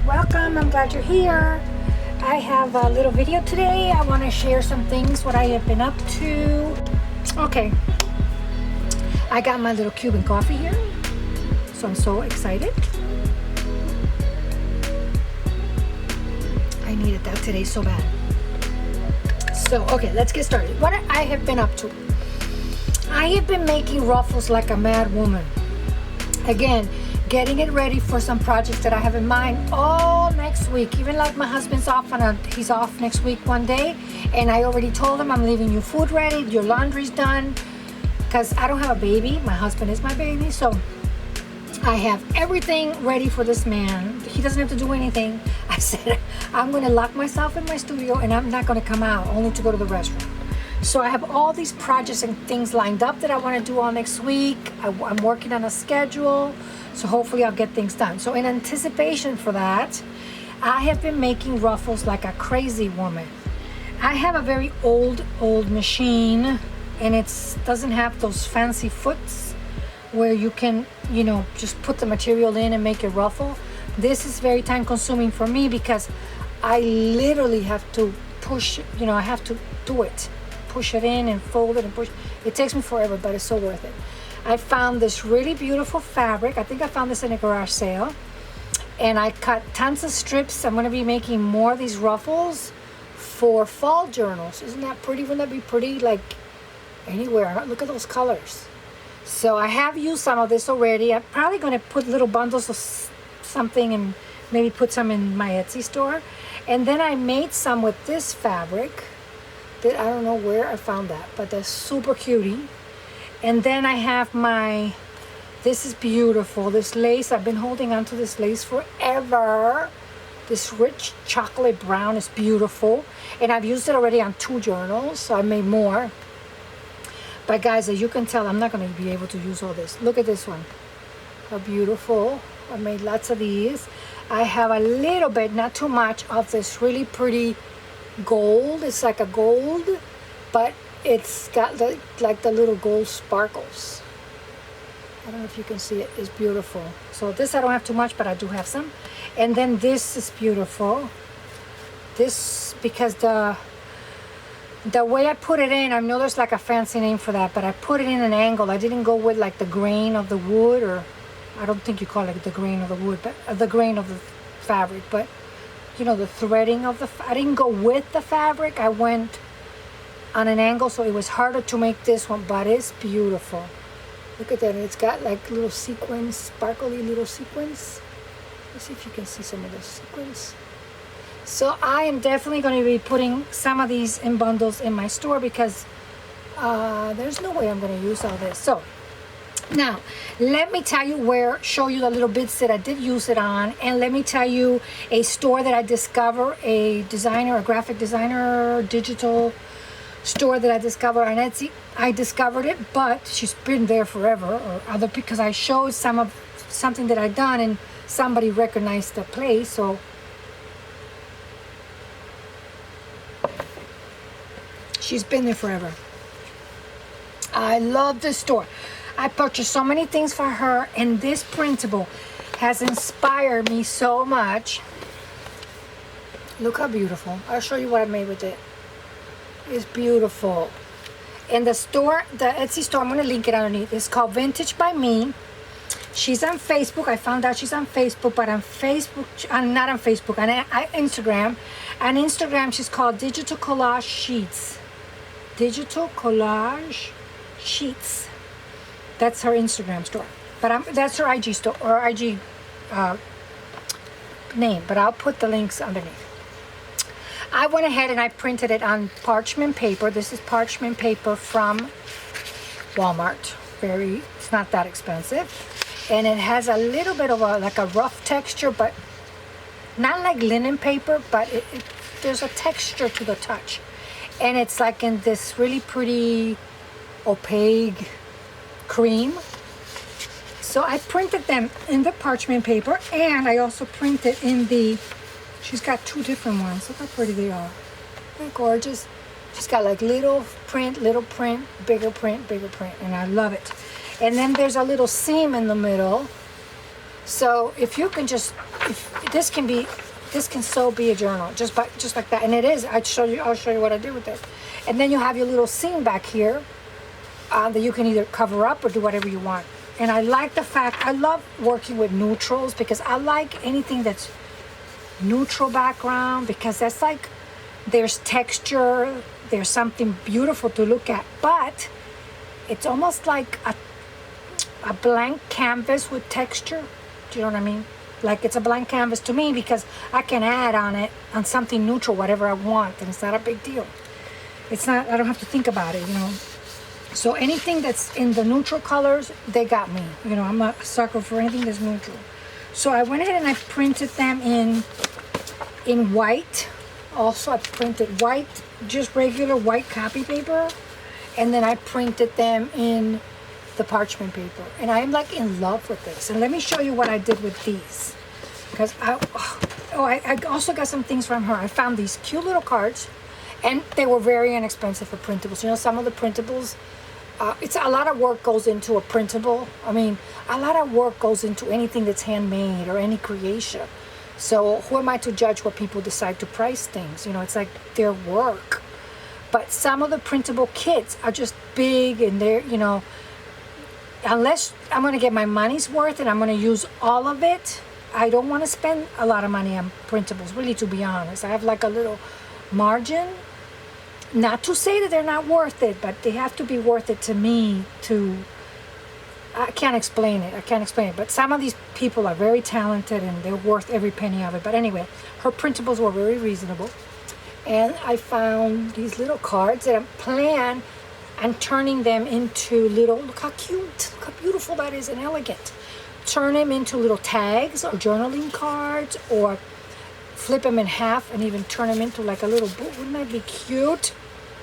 welcome. I'm glad you're here. I have a little video today. I want to share some things, what I have been up to. Okay, I got my little Cuban coffee here, so I'm so excited. I needed that today so bad. So, okay, let's get started. What I have been up to. I have been making ruffles like a mad woman. Again, getting it ready for some projects that I have in mind all next week. Even like my husband's off he's off next week one day, and I already told him I'm leaving you food ready, your laundry's done, because I don't have a baby. My husband is my baby, so I have everything ready for this man. He doesn't have to do anything. I said I'm going to lock myself in my studio and I'm not going to come out, only to go to the restroom. So I have all these projects and things lined up that I want to do all next week. I'm working on a schedule, so hopefully I'll get things done. So in anticipation for that, I have been making ruffles like a crazy woman. I have a very old machine, and it doesn't have those fancy foots where you can, just put the material in and make a ruffle. This is very time consuming for me because I literally have to push, I have to do it. Push it in and fold it and push. It takes me forever, but it's so worth it. I found this really beautiful fabric. I think I found this in a garage sale. And I cut tons of strips. I'm going to be making more of these ruffles for fall journals. Isn't that pretty? Wouldn't that be pretty? Like anywhere. Look at those colors. So I have used some of this already. I'm probably going to put little bundles of something and maybe put some in my Etsy store. And then I made some with this fabric. I don't know where I found that, but they're super cutie. And then I have this is beautiful, this lace. I've been holding on to this lace forever. This rich chocolate brown is beautiful. And I've used it already on 2 journals, so I made more. But guys, as you can tell, I'm not going to be able to use all this. Look at this one. How beautiful. I made lots of these. I have a little bit, not too much, of this really pretty gold. It's like a gold, but it's got the little gold sparkles. I don't know if you can see it. It's beautiful. So this I don't have too much, but I do have some. And then this is beautiful. This, because the way I put it in, I know there's like a fancy name for that, but I put it in an angle. I didn't go with like the grain of the wood, or I don't think you call it the grain of the wood, but the grain of the fabric, but the threading of I didn't go with the fabric. I went on an angle, so it was harder to make this one, but it's beautiful. Look at that. It's got like little sequins, sparkly little sequins. Let's see if you can see some of those sequins. So I am definitely going to be putting some of these in bundles in my store because there's no way I'm going to use all this. So now, let me tell you show you the little bits that I did use it on, and let me tell you a store that I discovered, a graphic designer, digital store that I discovered on Etsy. I discovered it, but she's been there forever, because I showed something that I'd done, and somebody recognized the place, so she's been there forever. I love this store. I purchased so many things for her, and this printable has inspired me so much. Look how beautiful. I'll show you what I made with it. It's beautiful. And the store, the Etsy store, I'm going to link it underneath. It's called Vintage by Me. She's on Facebook. I found out she's on Facebook, but on Facebook, not on Facebook, on Instagram. On Instagram, she's called Digital Collage Sheets. Digital Collage Sheets. That's her Instagram store, but that's her IG store or IG name. But I'll put the links underneath. I went ahead and I printed it on parchment paper. This is parchment paper from Walmart. It's not that expensive, and it has a little bit of a rough texture, but not like linen paper. But there's a texture to the touch, and it's like in this really pretty opaque cream. So I printed them in the parchment paper, and I also printed in she's got 2 different ones. Look how pretty they are. They're gorgeous. She's got like little print, bigger print, and I love it. And then there's a little seam in the middle. So if you can just this can so be a journal, just like that. And it is. I'll show you what I did with it. And then you have your little scene back here that you can either cover up or do whatever you want. And I like the fact, I love working with neutrals because I like anything that's neutral background, because that's like, there's texture, there's something beautiful to look at, but it's almost like a blank canvas with texture. Do you know what I mean? Like, it's a blank canvas to me because I can add on it, on something neutral, whatever I want, and it's not a big deal. It's not, I don't have to think about it, you know. So anything that's in the neutral colors, they got me. You know, I'm a sucker for anything that's neutral. So I went ahead and I printed them in white. Also, I printed white, just regular white copy paper. And then I printed them in the parchment paper. And I am like in love with this. And let me show you what I did with these. Because I also got some things from her. I found these cute little cards. And they were very inexpensive for printables. You know, some of the printables, it's a lot of work goes into a printable. I mean, a lot of work goes into anything that's handmade or any creation. So who am I to judge what people decide to price things? You know, it's like their work. But some of the printable kits are just big, and they're, you know, unless I'm going to get my money's worth and I'm going to use all of it, I don't want to spend a lot of money on printables, really, to be honest. I have like a little margin. Not to say that they're not worth it, but they have to be worth it to me to, I can't explain it. But some of these people are very talented and they're worth every penny of it. But anyway, her printables were very reasonable. And I found these little cards that I plan on turning them into little, look how cute, look how beautiful that is and elegant. Turn them into little tags or journaling cards, or flip them in half and even turn them into like a little book. Wouldn't that be cute?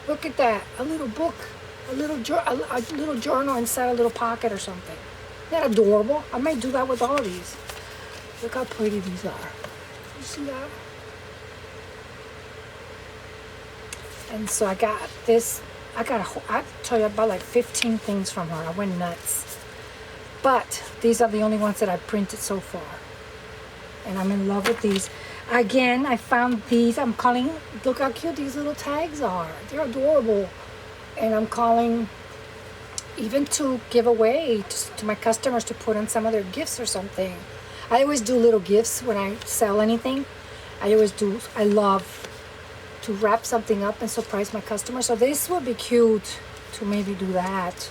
Look at that, a little book, a little journal inside a little pocket or something. Isn't that adorable? I might do that with all of these. Look how pretty these are. You see that? And so I got this, I tell you, I bought like 15 things from her. I went nuts. But these are the only ones that I printed so far. And I'm in love with these. Again, I found these, look how cute these little tags are. They're adorable. And I'm calling even to give away to my customers to put in some of their gifts or something. I always do little gifts when I sell anything. I love to wrap something up and surprise my customers. So this would be cute to maybe do that,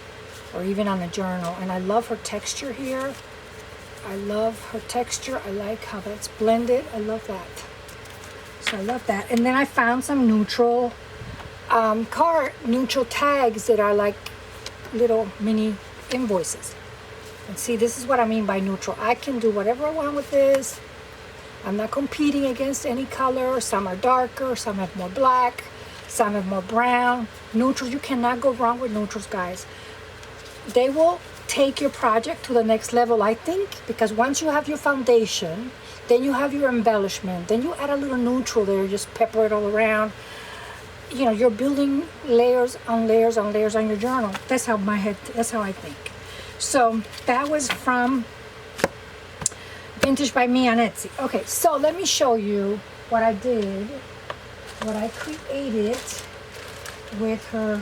or even on a journal. And I love her texture here. I love her texture. I like how that's blended. I love that. So I love that. And then I found some neutral neutral tags that are like little mini invoices. And see, this is what I mean by neutral. I can do whatever I want with this. I'm not competing against any color. Some are darker, some have more black, some have more brown. Neutrals, you cannot go wrong with neutrals, guys. They will take your project to the next level, I think, because once you have your foundation, then you have your embellishment, then you add a little neutral there, just pepper it all around. You know, you're building layers on layers on layers on your journal. That's how I think. So that was from Vintage by Me on Etsy. Okay, so let me show you what I did, what I created with her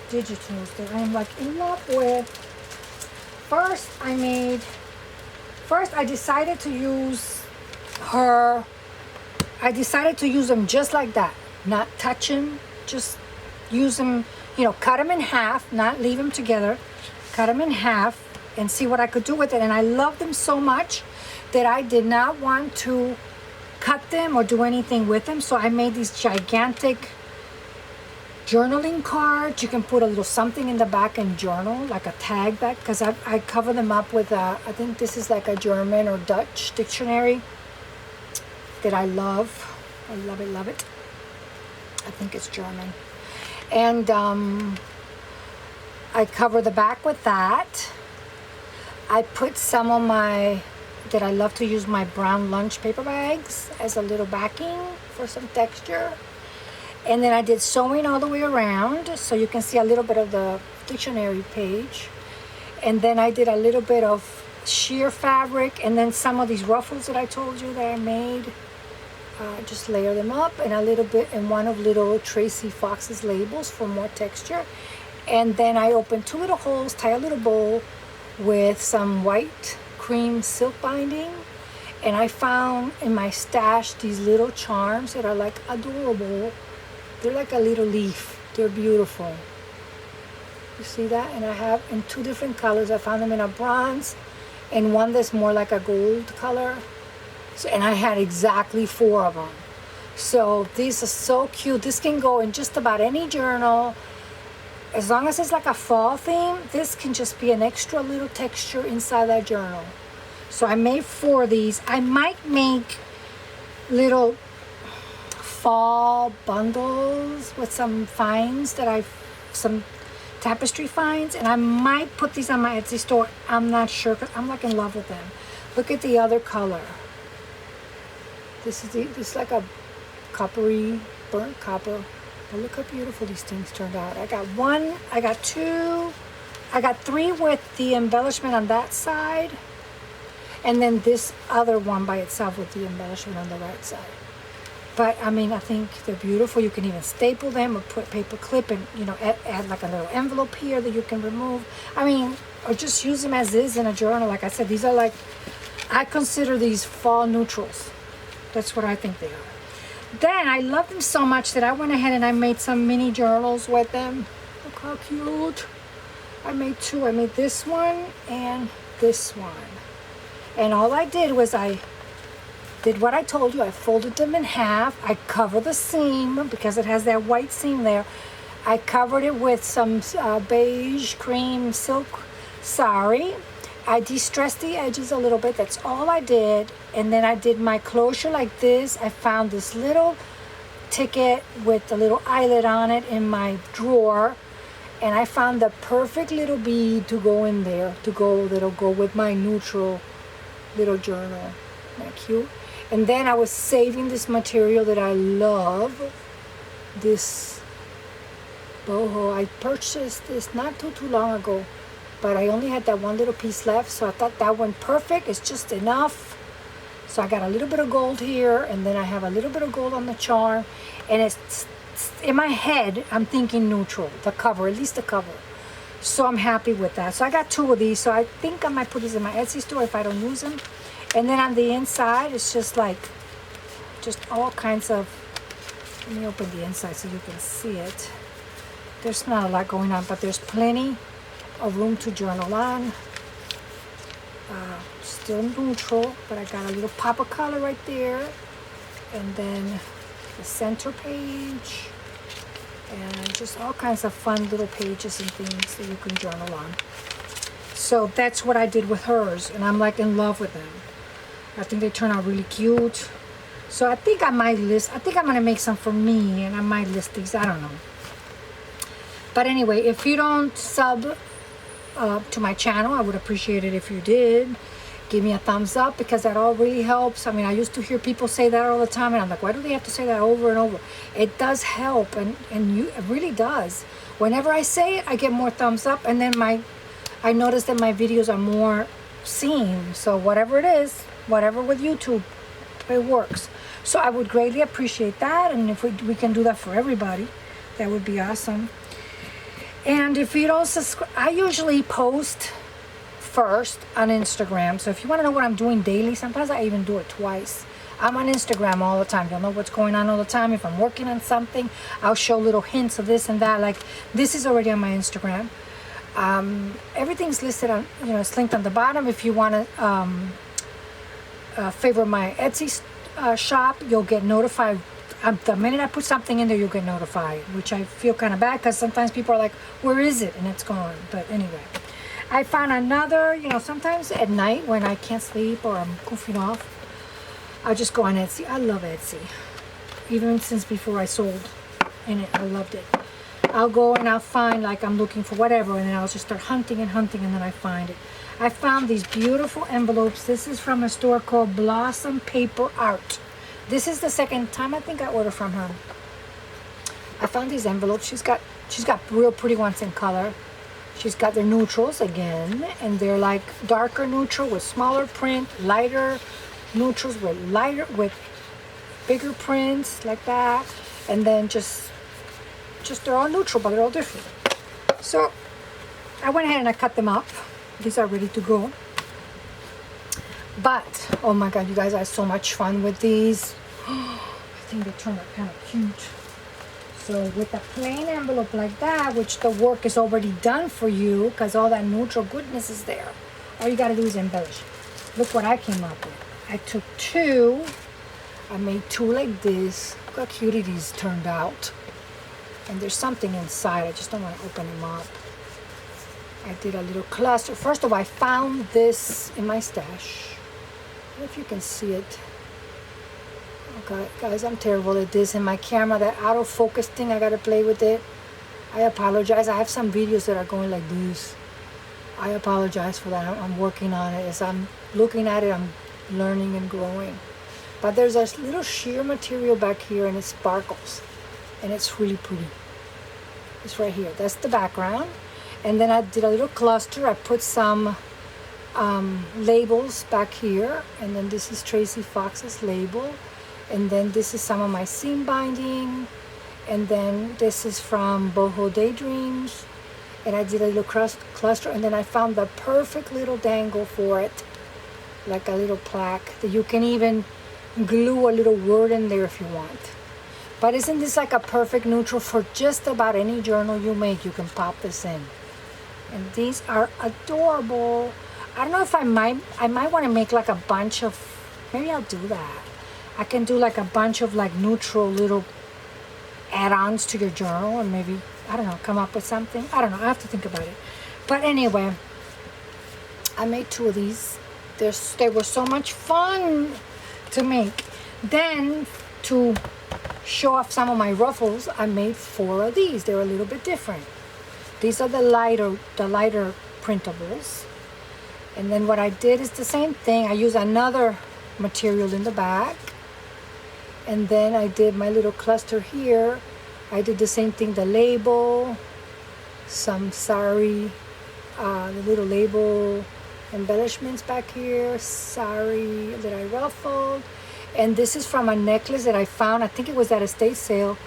digitals that I'm like in love with. First, I decided to use them just like that. Not touch them, just use them, you know, cut them in half, not leave them together. Cut them in half and see what I could do with it. And I love them so much that I did not want to cut them or do anything with them. So I made these gigantic journaling cards. You can put a little something in the back and journal, like a tag back, because I cover them up with I think this is like a German or Dutch dictionary that I love. I love it, love it. I think it's German. And I cover the back with that. I put some of that I love to use my brown lunch paper bags as a little backing for some texture. And then I did sewing all the way around, so you can see a little bit of the dictionary page. And then I did a little bit of sheer fabric, and then some of these ruffles that I told you that I made. Just layer them up, and a little bit, and one of little Tracy Fox's labels for more texture. And then I open 2 little holes, tie a little bow with some white cream silk binding. And I found in my stash these little charms that are like adorable. They're like a little leaf. They're beautiful. You see that? And I have in 2 different colors. I found them in a bronze and one that's more like a gold color. So, and I had exactly 4 of them. So these are so cute. This can go in just about any journal. As long as it's like a fall theme, this can just be an extra little texture inside that journal. So I made 4 of these. I might make little fall bundles with some finds some tapestry finds, and I might put these on my Etsy store. I'm not sure, because I'm like in love with them. Look at the other color. This is like a coppery, burnt copper. But look how beautiful these things turned out. I got 1, I got 2, I got 3 with the embellishment on that side, and then this other one by itself with the embellishment on the right side. But I mean, I think they're beautiful. You can even staple them or put paper clip and, you know, add like a little envelope here that you can remove. I mean, or just use them as is in a journal. Like I said, these are like, I consider these fall neutrals. That's what I think they are. Then I love them so much that I went ahead and I made some mini journals with them. Look how cute. I made 2. I made this one and this one. And all I did was I did what I told you. I folded them in half. I covered the seam because it has that white seam there. I covered it with some beige cream silk sari. I de-stressed the edges a little bit. That's all I did. And then I did my closure like this. I found this little ticket with a little eyelet on it in my drawer. And I found the perfect little bead to go in there, that'll go with my neutral little journal. Isn't that cute? And then I was saving this material that I love. This boho. I purchased this not too long ago. But I only had that one little piece left, so I thought that went perfect. It's just enough. So I got a little bit of gold here, and then I have a little bit of gold on the charm. And it's in my head, I'm thinking neutral, the cover, at least the cover. So I'm happy with that. So I got 2 of these, so I think I might put these in my Etsy store if I don't use them. And then on the inside, it's just like, just all kinds of, let me open the inside so you can see it. There's not a lot going on, but there's plenty of room to journal on. Still neutral, but I got a little pop of color right there. And then the center page. And just all kinds of fun little pages and things that you can journal on. So that's what I did with hers. And I'm like in love with them. I think they turn out really cute. So I think I might list, I think I'm going to make some for me. And I might list these, I don't know. But anyway, if you don't sub to my channel, I would appreciate it if you did. Give me a thumbs up, because that all really helps. I mean, I used to hear people say that all the time, and I'm like, why do they have to say that over and over? It does help, and it really does. Whenever I say it, I get more thumbs up, and then I notice that my videos are more seen. So whatever it is, whatever with YouTube, it works. So I would greatly appreciate that, and if we can do that for everybody, that would be awesome. And if you don't subscribe, I usually post first on Instagram. So if you want to know what I'm doing daily, sometimes I even do it twice. I'm on Instagram all the time. You'll know what's going on all the time. If I'm working on something, I'll show little hints of this and that. Like this is already on my Instagram. Everything's listed on, it's linked on the bottom. If you want to favor my Etsy shop, you'll get notified. The minute I put something in there, you'll get notified, which I feel kind of bad because sometimes people are like, where is it? And it's gone. But anyway, I found another, sometimes at night when I can't sleep or I'm goofing off, I'll just go on Etsy. I love Etsy. Even since before I sold in it, I loved it. I'll go and I'll find, like I'm looking for whatever, and then I'll just start hunting, and then I find it. I found these beautiful envelopes. This is from a store called Blossom Paper Art. This is the second time I think I ordered from her. I found these envelopes. She's got real pretty ones in color. She's got their neutrals again, and they're like darker neutral with smaller print, lighter neutrals with bigger prints like that, and then just they're all neutral, but they're all different. So I went ahead and I cut them up. These are ready to go. But oh my god, you guys, I had so much fun with these. I think they turned out kind of cute. So with a plain envelope like that, which the work is already done for you because all that neutral goodness is there, all you got to do is embellish. Look what I came up with. I took two, I made two like this. Look how cute these turned out. And there's something inside, I just don't want to open them up. I did a little cluster. First of all, I found this in my stash. I don't know if you can see it. Okay, guys, I'm terrible at this. In my camera, that autofocus thing, I gotta play with it. I apologize. I have some videos that are going like this. I apologize for that. I'm working on it. As I'm looking at it, I'm learning and growing. But there's this little sheer material back here, and it sparkles. And it's really pretty. It's right here. That's the background. And then I did a little cluster. I put some labels back here. And then this is Tracy Fox's label. And then this is some of my seam binding, and then this is from Boho Daydreams, and I did a little cluster, and then I found the perfect little dangle for it, like a little plaque that you can even glue a little word in there if you want. But isn't this like a perfect neutral for just about any journal you make? You can pop this in, and these are adorable. I don't know if I might want to make like a bunch of, maybe I'll do that. I can do like a bunch of like neutral little add-ons to your journal, and maybe, I don't know, come up with something. I don't know, I have to think about it. But anyway, I made two of these. They were so much fun to make. Then to show off some of my ruffles, I made 4 of these. They're a little bit different. These are the lighter printables. And then what I did is the same thing. I used another material in the back. And then I did my little cluster here. I did the same thing, the label, some sari, the little label embellishments back here, sari that I ruffled. And this is from a necklace that I found. I think it was at a estate sale.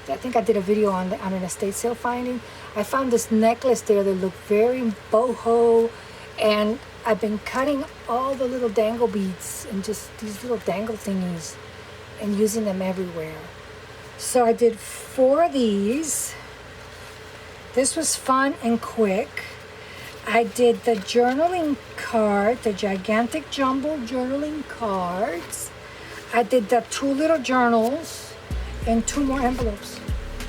I think I did a video on an estate sale finding. I found this necklace there that looked very boho. And I've been cutting all the little dangle beads and just these little dangle thingies and using them everywhere. So I did 4 of these. This was fun and quick. I did the journaling card, the gigantic jumbo journaling cards. I did the 2 little journals and 2 more envelopes.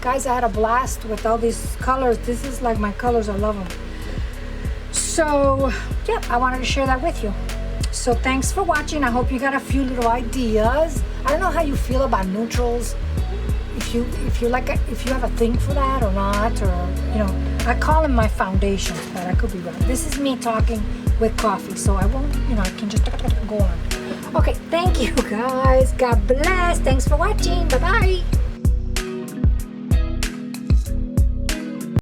Guys, I had a blast with all these colors. This is like my colors, I love them. So, yeah, I wanted to share that with you. So thanks for watching. I hope you got a few little ideas. I don't know how you feel about neutrals. If you have a thing for that or not, or I call them my foundations, but I could be wrong. This is me talking with coffee, so I won't, I can just go on. Okay, thank you guys. God bless. Thanks for watching. Bye-bye.